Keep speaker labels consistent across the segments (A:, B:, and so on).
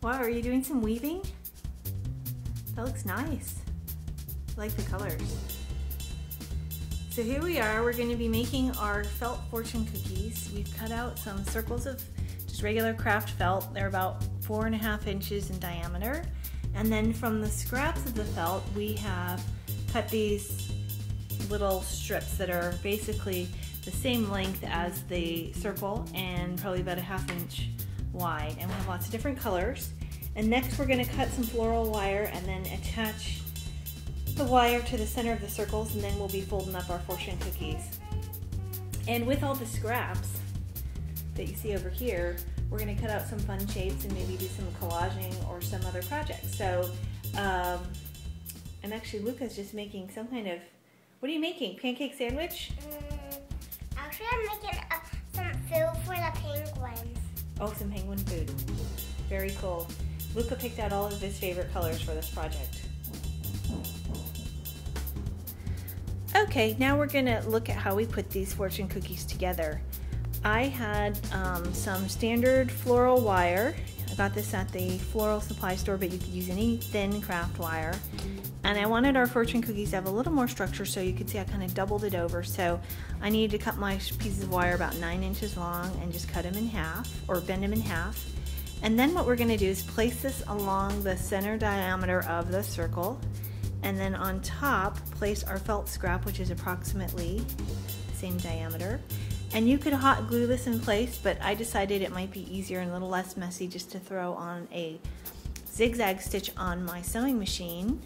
A: Wow, are you doing some weaving? That looks nice. I like the colors. So here we are, we're going to be making our felt fortune cookies. We've cut out some circles of just regular craft felt. They're about 4.5 inches in diameter. And then from the scraps of the felt, we have cut these little strips that are basically the same length as the circle and probably about 1/2 inch wide. And we have lots of different colors. And next we're going to cut some floral wire and then attach the wire to the center of the circles, and then we'll be folding up our fortune cookies. And with all the scraps that you see over here, we're going to cut out some fun shapes and maybe do some collaging or some other projects. So, and actually Luca's just making some kind of, what are you making? Pancake sandwich?
B: Actually, I'm making some food for the penguins.
A: Oh, some penguin food. Very cool. Luca picked out all of his favorite colors for this project. Okay, now we're gonna look at how we put these fortune cookies together. I had some standard floral wire. I got this at the floral supply store, but you could use any thin craft wire. And I wanted our fortune cookies to have a little more structure, so you could see I kind of doubled it over. So I needed to cut my pieces of wire about 9 inches long and just cut them in half, or bend them in half. And then what we're gonna do is place this along the center diameter of the circle. And then on top, place our felt scrap, which is approximately the same diameter. And you could hot glue this in place, but I decided it might be easier and a little less messy just to throw on a zigzag stitch on my sewing machine.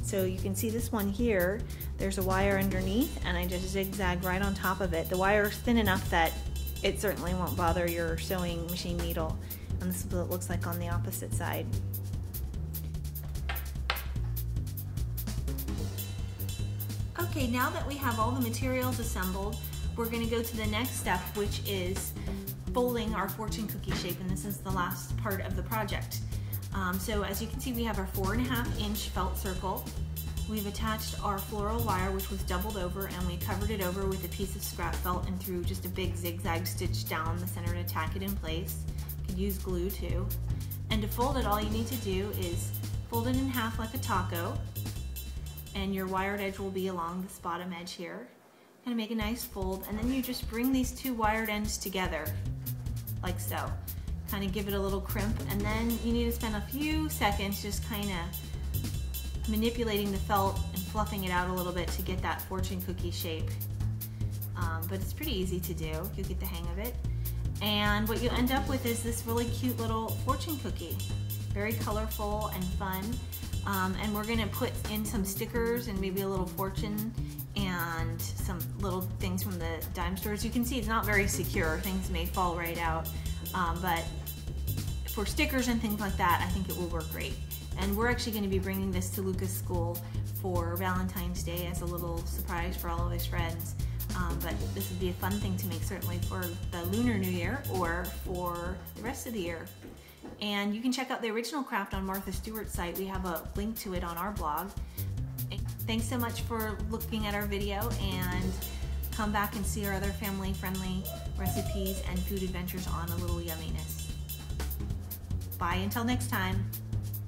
A: So you can see this one here, there's a wire underneath, and I just zigzag right on top of it. The wire is thin enough that it certainly won't bother your sewing machine needle. And this is what it looks like on the opposite side. Okay, now that we have all the materials assembled, we're going to go to the next step, which is folding our fortune cookie shape, and this is the last part of the project. So as you can see, we have our 4.5 inch felt circle. We've attached our floral wire, which was doubled over, and we covered it over with a piece of scrap felt and threw just a big zigzag stitch down the center to tack it in place. You could use glue too. And to fold it, all you need to do is fold it in half like a taco, and your wired edge will be along this bottom edge here. Kind of make a nice fold, and then you just bring these two wired ends together, like so. Kind of give it a little crimp, and then you need to spend a few seconds just kind of manipulating the felt and fluffing it out a little bit to get that fortune cookie shape. But it's pretty easy to do if you get the hang of it. And what you end up with is this really cute little fortune cookie. Very colorful and fun. And we're gonna put in some stickers and maybe a little fortune and some little things from the dime stores. You can see it's not very secure. Things may fall right out. But for stickers and things like that, I think it will work great. And we're actually gonna be bringing this to Luca's school for Valentine's Day as a little surprise for all of his friends. But this would be a fun thing to make, certainly for the Lunar New Year or for the rest of the year. And you can check out the original craft on Martha Stewart's site. We have a link to it on our blog. Thanks so much for looking at our video, and come back and see our other family-friendly recipes and food adventures on A Little Yumminess. Bye until next time.